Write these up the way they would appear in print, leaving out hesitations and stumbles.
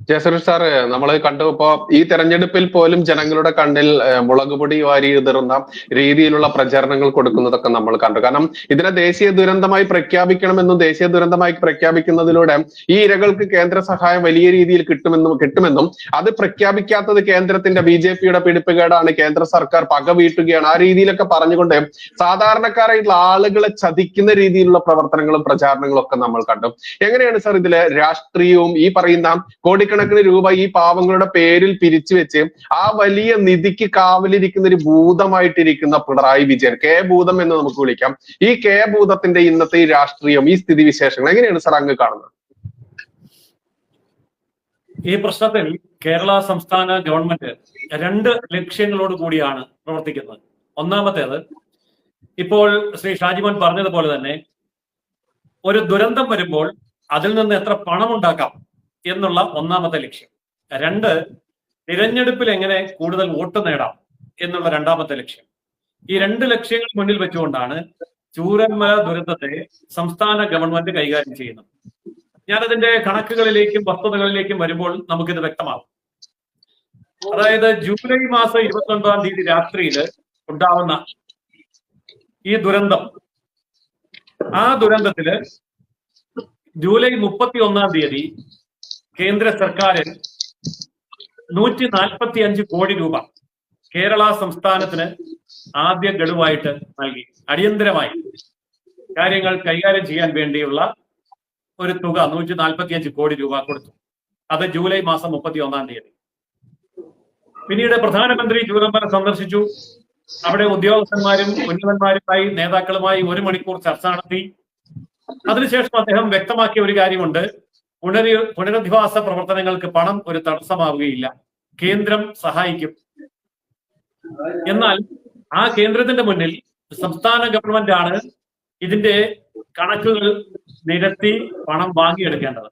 ജയസുരേഷ് sir നമ്മൾ കണ്ടു. ഇപ്പോ ഈ തെരഞ്ഞെടുപ്പിൽ പോലും ജനങ്ങളുടെ കണ്ണിൽ മുളക് പൊടി വാരി എതിർന്ന രീതിയിലുള്ള പ്രചരണങ്ങൾ കൊടുക്കുന്നതൊക്കെ നമ്മൾ കണ്ടു. കാരണം ഇതിനെ ദേശീയ ദുരന്തമായി പ്രഖ്യാപിക്കണമെന്നും ദേശീയ ദുരന്തമായി പ്രഖ്യാപിക്കുന്നതിലൂടെ ഈ ഇരകൾക്ക് കേന്ദ്ര സഹായം വലിയ രീതിയിൽ കിട്ടുമെന്നും അത് പ്രഖ്യാപിക്കാത്തത് കേന്ദ്രത്തിന്റെ ബി.ജെ.പിയുടെ പിടിപ്പുകേടാണ്, കേന്ദ്ര സർക്കാർ പക വീട്ടുകയാണ്, ആ രീതിയിലൊക്കെ പറഞ്ഞുകൊണ്ട് സാധാരണക്കാരായിട്ടുള്ള ആളുകളെ ചതിക്കുന്ന രീതിയിലുള്ള പ്രവർത്തനങ്ങളും പ്രചാരണങ്ങളും ഒക്കെ നമ്മൾ കണ്ടു. എങ്ങനെയാണ് സാർ ഇതിലെ രാഷ്ട്രീയവും ഈ പറയുന്ന കോടിക്കണക്കിന് രൂപ ഈ പാവങ്ങളുടെ പേരിൽ പിരിച്ചു വെച്ച് ആ വലിയ നിധിക്ക് കാവലിരിക്കുന്ന ഒരു ഭൂതമായിട്ടിരിക്കുന്ന പിണറായി വിജയൻ, കെ ഭൂതം എന്ന് നമുക്ക് വിളിക്കാം, ഈ കെ ഭൂതത്തിന്റെ ഇന്നത്തെ ഈ രാഷ്ട്രീയം, ഈ സ്ഥിതിവിശേഷങ്ങൾ എങ്ങനെയാണ് സാർ അങ്ങ് കാണുന്നത്? ഈ പ്രശ്നത്തിൽ കേരള സംസ്ഥാന ഗവൺമെന്റ് രണ്ട് ലക്ഷ്യങ്ങളോട് കൂടിയാണ് പ്രവർത്തിക്കുന്നത്. ഒന്നാമത്തേത്, ഇപ്പോൾ ശ്രീ ഷാജിമോൻ പറഞ്ഞതുപോലെ തന്നെ ഒരു ദുരന്തം വരുമ്പോൾ അതിൽ നിന്ന് എത്ര പണം ഉണ്ടാക്കാം എന്നുള്ള ഒന്നാമത്തെ ലക്ഷ്യം. രണ്ട്, തിരഞ്ഞെടുപ്പിൽ എങ്ങനെ കൂടുതൽ വോട്ട് നേടാം എന്നുള്ള രണ്ടാമത്തെ ലക്ഷ്യം. ഈ രണ്ട് ലക്ഷ്യങ്ങൾ മുന്നിൽ വെച്ചുകൊണ്ടാണ് ചൂരന്മല ദുരന്തത്തെ സംസ്ഥാന ഗവൺമെന്റ് കൈകാര്യം ചെയ്യുന്നത്. ഞാനതിന്റെ കണക്കുകളിലേക്കും വസ്തുതകളിലേക്കും വരുമ്പോൾ നമുക്കിത് വ്യക്തമാകും. അതായത് ജൂലൈ മാസം 29-ാം തീയതി രാത്രിയിൽ ഉണ്ടാവുന്ന ഈ ദുരന്തം, ആ ദുരന്തത്തില് ജൂലൈ 31-ാം തീയതി കേന്ദ്ര സർക്കാർ 145 കോടി രൂപ കേരള സംസ്ഥാനത്തിന് ആദ്യ ഗഡുവായിട്ട് നൽകി. അടിയന്തരമായി കാര്യങ്ങൾ കൈകാര്യം ചെയ്യാൻ വേണ്ടിയുള്ള ഒരു തുക 145 കോടി രൂപ കൊടുത്തു. അത് ജൂലൈ മാസം 31-ാം തീയതി. പിന്നീട് പ്രധാനമന്ത്രി ചൂരന്മല സന്ദർശിച്ചു. അവിടെ ഉദ്യോഗസ്ഥന്മാരും ഉന്നതന്മാരുമായി നേതാക്കളുമായി 1 മണിക്കൂർ ചർച്ച നടത്തി. അതിനുശേഷം അദ്ദേഹം വ്യക്തമാക്കിയ ഒരു കാര്യമുണ്ട്: പുനരധിവാസ പ്രവർത്തനങ്ങൾക്ക് പണം ഒരു തടസ്സമാവുകയില്ല, കേന്ദ്രം സഹായിക്കും. എന്നാൽ ആ കേന്ദ്രത്തിന്റെ മുന്നിൽ സംസ്ഥാന ഗവൺമെന്റ് ആണ് ഇതിന്റെ കണക്കുകൾ നിരത്തി പണം വാങ്ങിയെടുക്കേണ്ടത്.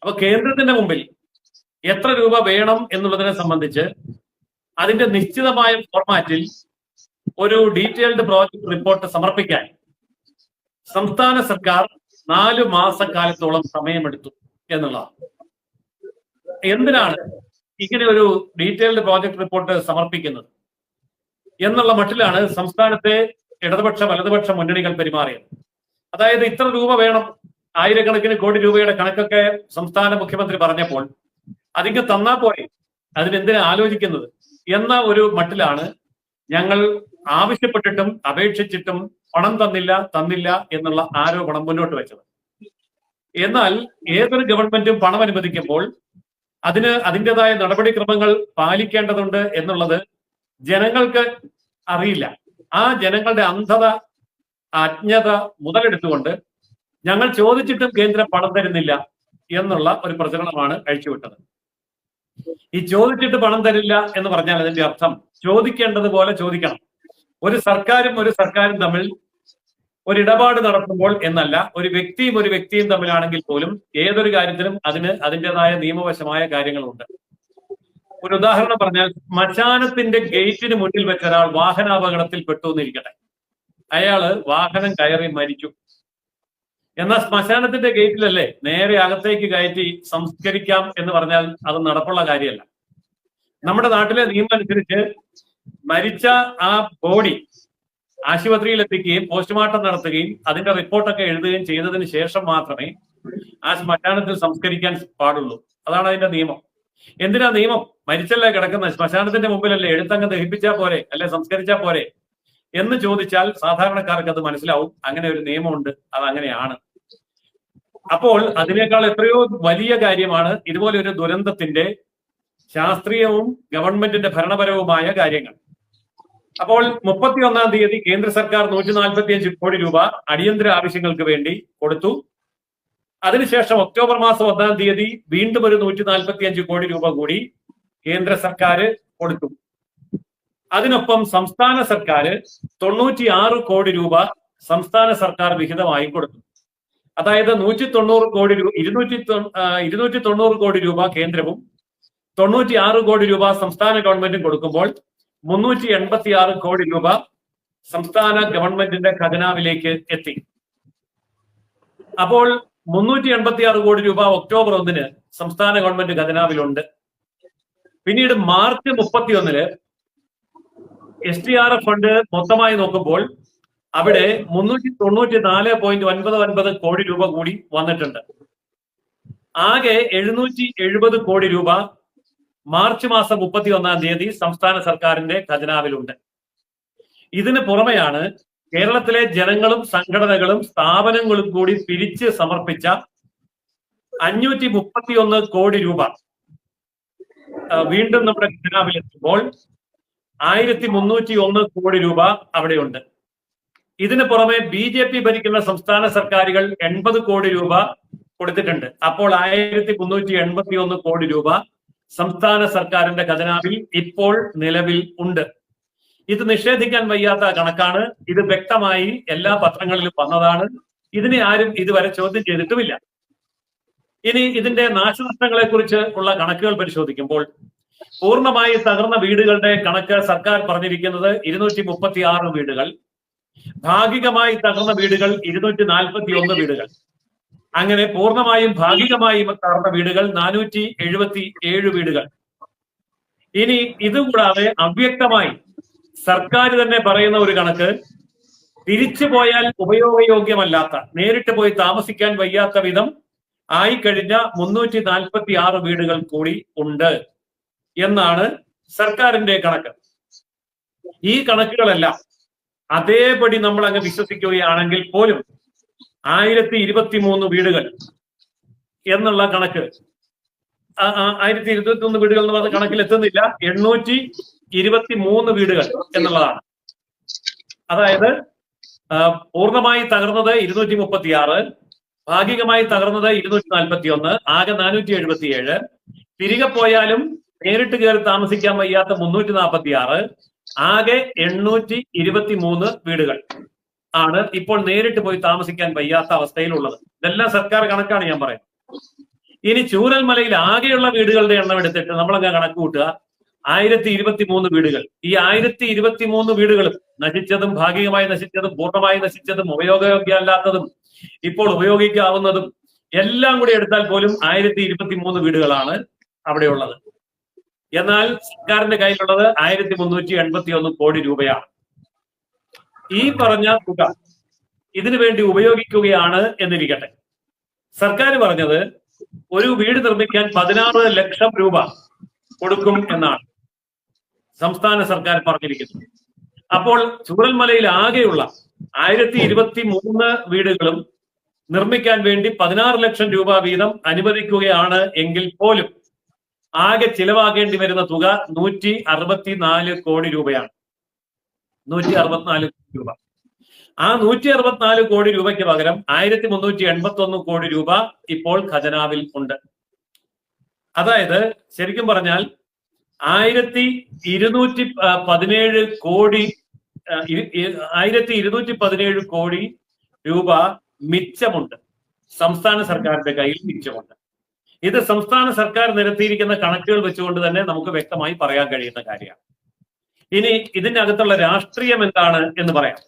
അപ്പൊ കേന്ദ്രത്തിന്റെ മുമ്പിൽ എത്ര രൂപ വേണം എന്നുള്ളതിനെ സംബന്ധിച്ച് അതിന്റെ നിശ്ചിതമായ ഫോർമാറ്റിൽ ഒരു ഡീറ്റെയിൽഡ് പ്രോജക്ട് റിപ്പോർട്ട് സമർപ്പിക്കാൻ സംസ്ഥാന സർക്കാർ 4 മാസക്കാലത്തോളം സമയമെടുത്തു എന്നുള്ളതാണ്. എന്തിനാണ് ഇങ്ങനെ ഒരു ഡീറ്റെയിൽഡ് പ്രോജക്ട് റിപ്പോർട്ട് സമർപ്പിക്കുന്നത് എന്നുള്ള മട്ടിലാണ് സംസ്ഥാനത്തെ ഇടതുപക്ഷ വലതുപക്ഷ മുന്നണികൾ പെരുമാറിയത്. അതായത് ഇത്ര രൂപ വേണം, ആയിരക്കണക്കിന് കോടി രൂപയുടെ കണക്കൊക്കെ സംസ്ഥാന മുഖ്യമന്ത്രി പറഞ്ഞപ്പോൾ അതിങ്ങ് തന്നാ പോരെ, അതിനെന്തിനാ ആലോചിക്കുന്നത് എന്ന ഒരു മട്ടിലാണ് ഞങ്ങൾ ആവശ്യപ്പെട്ടിട്ടും അപേക്ഷിച്ചിട്ടും പണം തന്നില്ല എന്നുള്ള ആരോപണം മുന്നോട്ട് വെച്ചത്. എന്നാൽ ഏതൊരു ഗവൺമെന്റും പണം അനുവദിക്കുമ്പോൾ അതിന് അതിൻ്റെതായ നടപടിക്രമങ്ങൾ പാലിക്കേണ്ടതുണ്ട് എന്നുള്ളത് ജനങ്ങൾക്ക് അറിയില്ല. ആ ജനങ്ങളുടെ അന്ധത, അജ്ഞത മുതലെടുത്തുകൊണ്ട് ഞങ്ങൾ ചോദിച്ചിട്ടും കേന്ദ്രം പണം തരുന്നില്ല എന്നുള്ള ഒരു പ്രചരണമാണ് അഴിച്ചുവിട്ടത്. ഈ ചോദിച്ചിട്ട് പണം തരില്ല എന്ന് പറഞ്ഞാൽ അതിന്റെ അർത്ഥം ചോദിക്കേണ്ടതുപോലെ ചോദിക്കണം. ഒരു സർക്കാരും തമ്മിൽ ഒരു ഇടപാട് നടത്തുമ്പോൾ എന്നല്ല, ഒരു വ്യക്തിയും തമ്മിലാണെങ്കിൽ പോലും ഏതൊരു കാര്യത്തിനും അതിൻ്റെതായ നിയമവശമായ കാര്യങ്ങളുണ്ട്. ഒരു ഉദാഹരണം പറഞ്ഞാൽ, ശ്മശാനത്തിന്റെ ഗേറ്റിന് മുന്നിൽ വെച്ച ഒരാൾ വാഹനാപകടത്തിൽ പെട്ടു എന്നിരിക്കട്ടെ, അയാള് വാഹനം കയറി മരിച്ചു. എന്നാൽ ശ്മശാനത്തിന്റെ ഗേറ്റിലല്ലേ നേരെ അകത്തേക്ക് കയറ്റി സംസ്കരിക്കാം എന്ന് പറഞ്ഞാൽ അത് നടപ്പുള്ള കാര്യമല്ല. നമ്മുടെ നാട്ടിലെ നിയമം അനുസരിച്ച് മരിച്ച ആ ബോഡി ആശുപത്രിയിൽ എത്തിക്കുകയും പോസ്റ്റ്മോർട്ടം നടത്തുകയും അതിന്റെ റിപ്പോർട്ടൊക്കെ എഴുതുകയും ചെയ്തതിന് ശേഷം മാത്രമേ ആ ശ്മശാനത്തിൽ സംസ്കരിക്കാൻ പാടുള്ളൂ. അതാണ് അതിന്റെ നിയമം. എന്തിനാ നിയമം? മരിച്ചല്ലേ കിടക്കുന്ന ശ്മശാനത്തിന്റെ മുമ്പിലല്ലേ, എഴുത്തങ്ങ് ദഹിപ്പിച്ചാ പോരെ, അല്ലെ സംസ്കരിച്ചാ പോരെ എന്ന് ചോദിച്ചാൽ സാധാരണക്കാർക്ക് അത് മനസ്സിലാവും. അങ്ങനെ ഒരു നിയമമുണ്ട്, അത് അങ്ങനെയാണ്. അപ്പോൾ അതിനേക്കാൾ എത്രയോ വലിയ കാര്യമാണ് ഇതുപോലെ ഒരു ദുരന്തത്തിന്റെ ശാസ്ത്രീയവും ഗവൺമെന്റിന്റെ ഭരണപരവുമായ കാര്യങ്ങൾ. അപ്പോൾ 31-ാം തീയതി കേന്ദ്ര സർക്കാർ 145 കോടി രൂപ അടിയന്തര ആവശ്യങ്ങൾക്ക് വേണ്ടി കൊടുത്തു. അതിനുശേഷം ഒക്ടോബർ മാസം 1-ാം തീയതി വീണ്ടും ഒരു 145 കോടി രൂപ കൂടി കേന്ദ്ര സർക്കാർ കൊടുത്തു. അതിനൊപ്പം സംസ്ഥാന സർക്കാർ 96 കോടി രൂപ സംസ്ഥാന സർക്കാർ വിഹിതമായി കൊടുത്തു. അതായത് 290 കോടി രൂപ കേന്ദ്രവും 96 കോടി രൂപ സംസ്ഥാന ഗവൺമെന്റും കൊടുക്കുമ്പോൾ 386 കോടി രൂപ സംസ്ഥാന ഗവൺമെന്റിന്റെ ഖജനാവിലേക്ക് എത്തി. അപ്പോൾ 386 കോടി രൂപ ഒക്ടോബർ 1-ന് സംസ്ഥാന ഗവൺമെന്റ് ഖജനാവിലുണ്ട്. പിന്നീട് മാർച്ച് 31 SDRF ഫണ്ട് മൊത്തമായി നോക്കുമ്പോൾ അവിടെ 394.99 കോടി രൂപ കൂടി വന്നിട്ടുണ്ട്. ആകെ 770 കോടി രൂപ മാർച്ച് മാസം 31 സംസ്ഥാന സർക്കാരിന്റെ ഖജനാവിലുണ്ട്. ഇതിന് പുറമെയാണ് കേരളത്തിലെ ജനങ്ങളും സംഘടനകളും സ്ഥാപനങ്ങളും കൂടി പിരിച്ച് സമർപ്പിച്ച 531 കോടി രൂപ വീണ്ടും നമ്മുടെ ഖജനാവിലെത്തുമ്പോൾ 1301 കോടി രൂപ അവിടെയുണ്ട്. ഇതിന് പുറമെ BJP ഭരിക്കുന്ന സംസ്ഥാന സർക്കാരുകൾ 80 കോടി രൂപ കൊടുത്തിട്ടുണ്ട്. അപ്പോൾ 1381 കോടി രൂപ സംസ്ഥാന സർക്കാരിന്റെ ഖജനാവിൽ ഇപ്പോൾ നിലവിൽ ഉണ്ട്. ഇത് നിഷേധിക്കാൻ വയ്യാത്ത കണക്കാണ്. ഇത് വ്യക്തമായി എല്ലാ പത്രങ്ങളിലും വന്നതാണ്. ഇതിനെ ആരും ഇതുവരെ ചോദ്യം ചെയ്തിട്ടുമില്ല. ഇനി ഇതിന്റെ നാശനഷ്ടങ്ങളെ കുറിച്ച് ഉള്ള കണക്കുകൾ പരിശോധിക്കുമ്പോൾ പൂർണ്ണമായി തകർന്ന വീടുകളുടെ കണക്ക് സർക്കാർ പറഞ്ഞിരിക്കുന്നത് 236 വീടുകൾ, ഭാഗികമായി തകർന്ന വീടുകൾ 241 വീടുകൾ, അങ്ങനെ പൂർണ്ണമായും ഭാഗികമായും തകർന്ന വീടുകൾ 477 വീടുകൾ. ഇനി ഇതുകൂടാതെ അവ്യക്തമായി സർക്കാർ തന്നെ പറയുന്ന ഒരു കണക്ക്, തിരിച്ചു പോയാൽ ഉപയോഗയോഗ്യമല്ലാത്ത, നേരിട്ട് പോയി താമസിക്കാൻ വയ്യാത്ത വിധം ആയിക്കഴിഞ്ഞ 346 വീടുകൾ കൂടി ഉണ്ട് എന്നാണ് സർക്കാരിന്റെ കണക്ക്. ഈ കണക്കുകളെല്ലാം അതേപടി നമ്മൾ അങ്ങ് വിശ്വസിക്കുകയാണെങ്കിൽ പോലും 1023 വീടുകൾ എന്നുള്ള കണക്ക്, 1021 വീടുകൾ എന്ന് പറഞ്ഞ കണക്കിൽ എത്തുന്നില്ല, 823 വീടുകൾ എന്നുള്ളതാണ്. അതായത് പൂർണ്ണമായി തകർന്നത് 236, ഭാഗികമായി തകർന്നത് 241, ആകെ 477, തിരികെ പോയാലും നേരിട്ട് കയറി താമസിക്കാൻ വയ്യാത്ത 346, ആകെ 823 വീടുകൾ ആണ് ഇപ്പോൾ നേരിട്ട് പോയി താമസിക്കാൻ വയ്യാത്ത അവസ്ഥയിലുള്ളത്. ഇതെല്ലാം സർക്കാർ കണക്കാണ് ഞാൻ പറയുന്നത്. ഇനി ചൂരൽമലയിൽ ആകെയുള്ള വീടുകളുടെ എണ്ണം എടുത്തിട്ട് നമ്മളങ്ങ് കണക്ക് കൂട്ടുക, 1023 വീടുകൾ. ഈ 1023 വീടുകളും നശിച്ചതും ഭാഗികമായി നശിച്ചതും പൂർണ്ണമായി നശിച്ചതും ഉപയോഗയോഗ്യമല്ലാത്തതും ഇപ്പോൾ ഉപയോഗിക്കാവുന്നതും എല്ലാം കൂടി എടുത്താൽ പോലും 1023 വീടുകളാണ് അവിടെയുള്ളത്. എന്നാൽ സർക്കാരിന്റെ കയ്യിലുള്ളത് 1381 കോടി രൂപയാണ്. ഈ പറഞ്ഞ തുക ഇതിനു വേണ്ടി ഉപയോഗിക്കുകയാണ് എന്നിരിക്കട്ടെ. സർക്കാർ പറഞ്ഞത് ഒരു വീട് നിർമ്മിക്കാൻ 16 ലക്ഷം രൂപ കൊടുക്കും എന്നാണ് സംസ്ഥാന സർക്കാർ പറഞ്ഞിരിക്കുന്നത്. അപ്പോൾ ചൂരൽമലയിൽ ആകെയുള്ള 1023 വീടുകളും നിർമ്മിക്കാൻ വേണ്ടി 16 ലക്ഷം രൂപ വീതം അനുവദിക്കുകയാണ് എങ്കിൽ പോലും ആകെ ചിലവാകേണ്ടി വരുന്ന തുക 164 കോടി രൂപയാണ്. 164 കോടി രൂപ. ആ 164 കോടി രൂപയ്ക്ക് പകരം 1381 കോടി രൂപ ഇപ്പോൾ ഖജനാവിൽ ഉണ്ട്. അതായത് ശരിക്കും പറഞ്ഞാൽ 1217 കോടി 1217 കോടി രൂപ മിച്ചമുണ്ട്, സംസ്ഥാന സർക്കാരിന്റെ കയ്യിൽ മിച്ചമുണ്ട്. ഇത് സംസ്ഥാന സർക്കാർ നിരത്തിയിരിക്കുന്ന കണക്കുകൾ വെച്ചുകൊണ്ട് തന്നെ നമുക്ക് വ്യക്തമായി പറയാൻ കഴിയുന്ന കാര്യമാണ്. ഇനി ഇതിന്റെ അകത്തുള്ള രാഷ്ട്രീയം എന്താണ് എന്ന് പറയാം.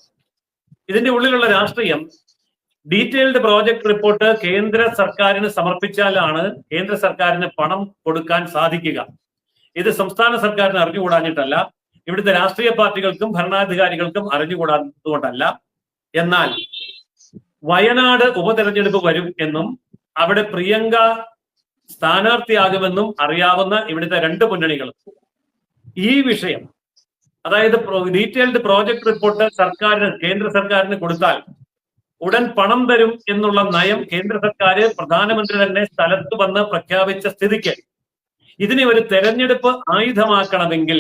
ഇതിന്റെ ഉള്ളിലുള്ള രാഷ്ട്രീയം, ഡീറ്റെയിൽഡ് പ്രോജക്ട് റിപ്പോർട്ട് കേന്ദ്ര സർക്കാരിന് സമർപ്പിച്ചാലാണ് കേന്ദ്ര സർക്കാരിന് പണം കൊടുക്കാൻ സാധിക്കുക. ഇത് സംസ്ഥാന സർക്കാരിന് അറിഞ്ഞുകൂടാഞ്ഞിട്ടല്ല, ഇവിടുത്തെ രാഷ്ട്രീയ പാർട്ടികൾക്കും ഭരണാധികാരികൾക്കും അറിഞ്ഞുകൂടാത്തതുകൊണ്ടല്ല. എന്നാൽ വയനാട് ഉപതെരഞ്ഞെടുപ്പ് വരും എന്നും അവിടെ പ്രിയങ്ക സ്ഥാനാർത്ഥിയാകുമെന്നും അറിയാവുന്ന ഇവിടുത്തെ രണ്ട് മുന്നണികളും ഈ വിഷയം, അതായത് ഡീറ്റെയിൽഡ് പ്രോജക്ട് റിപ്പോർട്ട് കേന്ദ്ര സർക്കാരിന് കൊടുത്താൽ ഉടൻ പണം തരും എന്നുള്ള നയം കേന്ദ്ര സർക്കാർ പ്രധാനമന്ത്രി തന്നെ സ്ഥലത്ത് വന്ന് പ്രഖ്യാപിച്ച സ്ഥിതിക്ക് ഇതിനെ ഒരു തെരഞ്ഞെടുപ്പ് ആയുധമാക്കണമെങ്കിൽ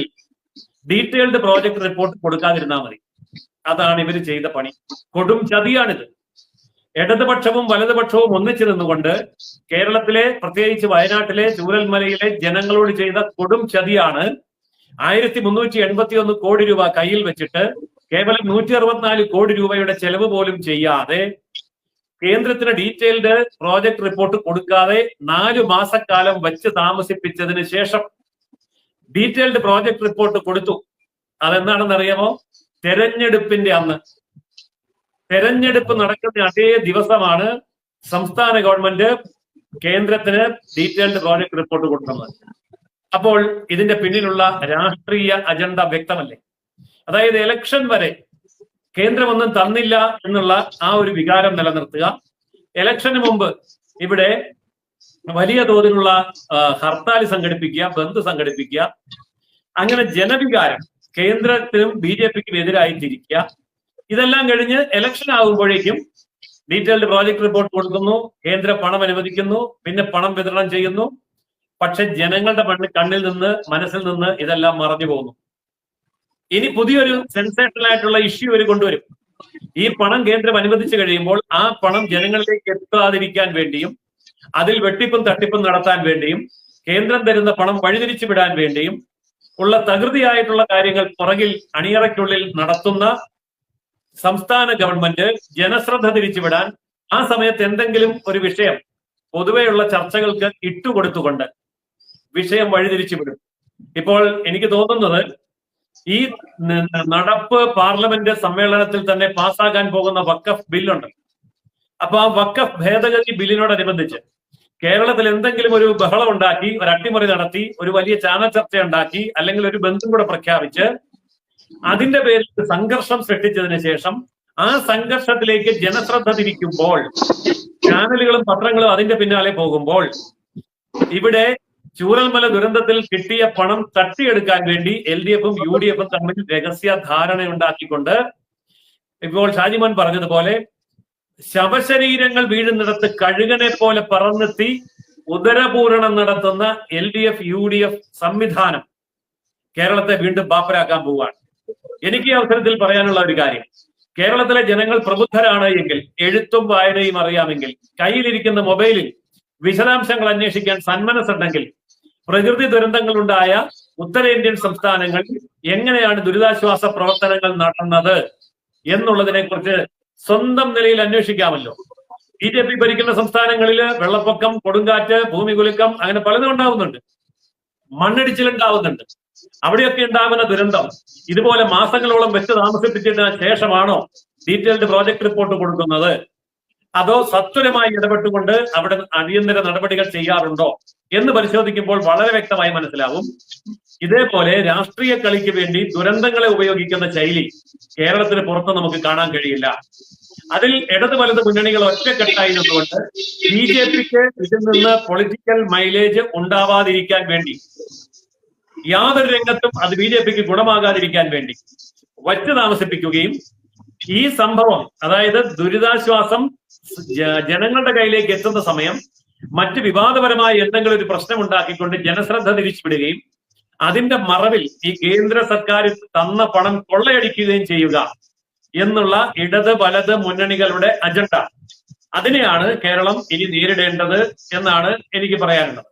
ഡീറ്റെയിൽഡ് പ്രോജക്ട് റിപ്പോർട്ട് കൊടുക്കാതിരുന്നാൽ മതി. അതാണ് ഇവർ ചെയ്ത പണി. കൊടും ചതിയാണിത്. ഇടതുപക്ഷവും വലതുപക്ഷവും ഒന്നിച്ചു നിന്നുകൊണ്ട് കേരളത്തിലെ, പ്രത്യേകിച്ച് വയനാട്ടിലെ ചൂരൽമലയിലെ ജനങ്ങളോട് ചെയ്ത കൊടും ചതിയാണ് 1381 കോടി രൂപ കയ്യിൽ വെച്ചിട്ട് കേവലം 164 കോടി രൂപയുടെ ചെലവ് പോലും ചെയ്യാതെ കേന്ദ്രത്തിന് ഡീറ്റെയിൽഡ് പ്രോജക്ട് റിപ്പോർട്ട് കൊടുക്കാതെ 4 മാസക്കാലം വെച്ച് താമസിപ്പിച്ചതിന് ശേഷം ഡീറ്റെയിൽഡ് പ്രോജക്ട് റിപ്പോർട്ട് കൊടുത്തു. അതെന്താണെന്ന് അറിയാമോ? തെരഞ്ഞെടുപ്പിന്റെ അന്ന്, തെരഞ്ഞെടുപ്പ് നടക്കുന്ന അതേ ദിവസമാണ് സംസ്ഥാന ഗവൺമെന്റ് കേന്ദ്രത്തിന് ഡീറ്റെയിൽഡ് പ്രോജക്ട് റിപ്പോർട്ട് കൊടുക്കുന്നത്. അപ്പോൾ ഇതിന്റെ പിന്നിലുള്ള രാഷ്ട്രീയ അജണ്ട വ്യക്തമല്ലേ? അതായത് ഇലക്ഷൻ വരെ കേന്ദ്രമൊന്നും തന്നില്ല എന്നുള്ള ആ ഒരു വികാരം നിലനിർത്തുക, ഇലക്ഷന് മുമ്പ് ഇവിടെ വലിയ തോതിലുള്ള ഹർത്താൽ സംഘടിപ്പിക്കുക, ബന്ദ് സംഘടിപ്പിക്കുക, അങ്ങനെ ജനവികാരം കേന്ദ്രത്തിനും BJPക്കും എതിരായി തിരിക്കുക. ഇതെല്ലാം കഴിഞ്ഞ് ഇലക്ഷൻ ആകുമ്പോഴേക്കും ഡീറ്റെയിൽഡ് പ്രോജക്ട് റിപ്പോർട്ട് കൊടുക്കുന്നു, കേന്ദ്ര പണം അനുവദിക്കുന്നു, പിന്നെ പണം വിതരണം ചെയ്യുന്നു. പക്ഷെ ജനങ്ങളുടെ കണ്ണിൽ നിന്ന്, മനസ്സിൽ നിന്ന് ഇതെല്ലാം മറഞ്ഞു പോകുന്നു. ഇനി പുതിയൊരു സെൻസേഷണൽ ആയിട്ടുള്ള ഇഷ്യൂ അവർ കൊണ്ടുവരും. ഈ പണം കേന്ദ്രം അനുവദിച്ചു കഴിയുമ്പോൾ ആ പണം ജനങ്ങളിലേക്ക് എത്താതിരിക്കാൻ വേണ്ടിയും അതിൽ വെട്ടിപ്പും തട്ടിപ്പും നടത്താൻ വേണ്ടിയും കേന്ദ്രം തരുന്ന പണം വഴിതിരിച്ചു വിടാൻ വേണ്ടിയും ഉള്ള തകൃതിയായിട്ടുള്ള കാര്യങ്ങൾ പുറകിൽ അണിയറയ്ക്കുള്ളിൽ നടത്തുന്ന സംസ്ഥാന ഗവൺമെന്റ് ജനശ്രദ്ധ തിരിച്ചുവിടാൻ ആ സമയത്ത് എന്തെങ്കിലും ഒരു വിഷയം പൊതുവെയുള്ള ചർച്ചകൾക്ക് ഇട്ടുകൊടുത്തുകൊണ്ട് വിഷയം വഴിതിരിച്ചുവിടും. ഇപ്പോൾ എനിക്ക് തോന്നുന്നത് ഈ നടപ്പ് പാർലമെന്റ് സമ്മേളനത്തിൽ തന്നെ പാസ്സാകാൻ പോകുന്ന വഖഫ് ബില്ലുണ്ട്. അപ്പൊ ആ വഖഫ് ഭേദഗതി ബില്ലിനോടനുബന്ധിച്ച് കേരളത്തിൽ എന്തെങ്കിലും ഒരു ബഹളം ഉണ്ടാക്കി, ഒരു അട്ടിമറി നടത്തി, ഒരു വലിയ ചാനൽ ചർച്ച ഉണ്ടാക്കി, അല്ലെങ്കിൽ ഒരു ബന്ധം കൂടെ പ്രഖ്യാപിച്ച് അതിന്റെ പേരിൽ സംഘർഷം സൃഷ്ടിച്ചതിന് ശേഷം ആ സംഘർഷത്തിലേക്ക് ജനശ്രദ്ധ തിരിക്കുമ്പോൾ, ചാനലുകളും പത്രങ്ങളും അതിന്റെ പിന്നാലെ പോകുമ്പോൾ, ഇവിടെ ചൂരൽമല ദുരന്തത്തിൽ കിട്ടിയ പണം തട്ടിയെടുക്കാൻ വേണ്ടി LDFും UDFും തമ്മിൽ രഹസ്യ ധാരണയുണ്ടാക്കിക്കൊണ്ട് ഇപ്പോൾ ഷാജിമോൻ പറഞ്ഞതുപോലെ ശവശരീരങ്ങൾ വീഴുന്നിടത്ത് കഴുകനെ പോലെ പറന്നെത്തി ഉദരപൂരണം നടത്തുന്ന LDF UDF സംവിധാനം കേരളത്തെ വീണ്ടും ബാപ്പരാക്കാൻ പോവുകയാണ്. എനിക്ക് ഈ അവസരത്തിൽ പറയാനുള്ള ഒരു കാര്യം, കേരളത്തിലെ ജനങ്ങൾ പ്രബുദ്ധരാണ് എങ്കിൽ, എഴുത്തും വായനയും അറിയാമെങ്കിൽ, കയ്യിലിരിക്കുന്ന മൊബൈലിൽ വിശദാംശങ്ങൾ അന്വേഷിക്കാൻ സന്മനസ്സുണ്ടെങ്കിൽ, പ്രകൃതി ദുരന്തങ്ങളുണ്ടായ ഉത്തരേന്ത്യൻ സംസ്ഥാനങ്ങളിൽ എങ്ങനെയാണ് ദുരിതാശ്വാസ പ്രവർത്തനങ്ങൾ നടന്നത് എന്നുള്ളതിനെ കുറിച്ച് സ്വന്തം നിലയിൽ അന്വേഷിക്കാമല്ലോ. BJP ഭരിക്കുന്ന സംസ്ഥാനങ്ങളിൽ വെള്ളപ്പൊക്കം, കൊടുങ്കാറ്റ്, ഭൂമികുലുക്കം, അങ്ങനെ പലതും ഉണ്ടാവുന്നുണ്ട്. മണ്ണിടിച്ചിലുണ്ടാവുന്നുണ്ട്. അവിടെയൊക്കെ ഉണ്ടാകുന്ന ദുരന്തം ഇതുപോലെ മാസങ്ങളോളം വെച്ച് താമസിപ്പിച്ചതിന് ശേഷമാണോ ഡീറ്റെയിൽഡ് പ്രോജക്ട് റിപ്പോർട്ട് കൊടുക്കുന്നത്? അതോ സത്വരമായി ഇടപെട്ടുകൊണ്ട് അവിടെ അടിയന്തര നടപടികൾ ചെയ്യാറുണ്ടോ എന്ന് പരിശോധിക്കുമ്പോൾ വളരെ വ്യക്തമായി മനസ്സിലാവും. ഇതേപോലെ രാഷ്ട്രീയ കളിക്ക് വേണ്ടി ദുരന്തങ്ങളെ ഉപയോഗിക്കുന്ന ശൈലി കേരളത്തിന് പുറത്ത് നമുക്ക് കാണാൻ കഴിയില്ല. അതിൽ ഇടത് വലത് മുന്നണികൾ ഒറ്റക്കെട്ടായി നിന്നുകൊണ്ട് BJPക്ക് ഇതിൽ നിന്ന് പൊളിറ്റിക്കൽ മൈലേജ് ഉണ്ടാവാതിരിക്കാൻ വേണ്ടി, യാതൊരു രംഗത്തും അത് BJPക്ക് ഗുണമാകാതിരിക്കാൻ വേണ്ടി വച്ച് താമസിപ്പിക്കുകയും ഈ സംഭവം, അതായത് ദുരിതാശ്വാസം ജനങ്ങളുടെ കയ്യിലേക്ക് എത്തുന്ന സമയം മറ്റ് വിവാദപരമായ എന്തെങ്കിലും ഒരു പ്രശ്നം ഉണ്ടാക്കിക്കൊണ്ട് ജനശ്രദ്ധ തിരിച്ചുവിടുകയും അതിന്റെ മറവിൽ ഈ കേന്ദ്ര സർക്കാർ തന്ന പണം കൊള്ളയടിക്കുകയും ചെയ്യുക എന്നുള്ള ഇടത് വലത് മുന്നണികളുടെ അജണ്ട, അതിനെയാണ് കേരളം ഇനി നേരിടേണ്ടത് എന്നാണ് എനിക്ക് പറയാനുള്ളത്.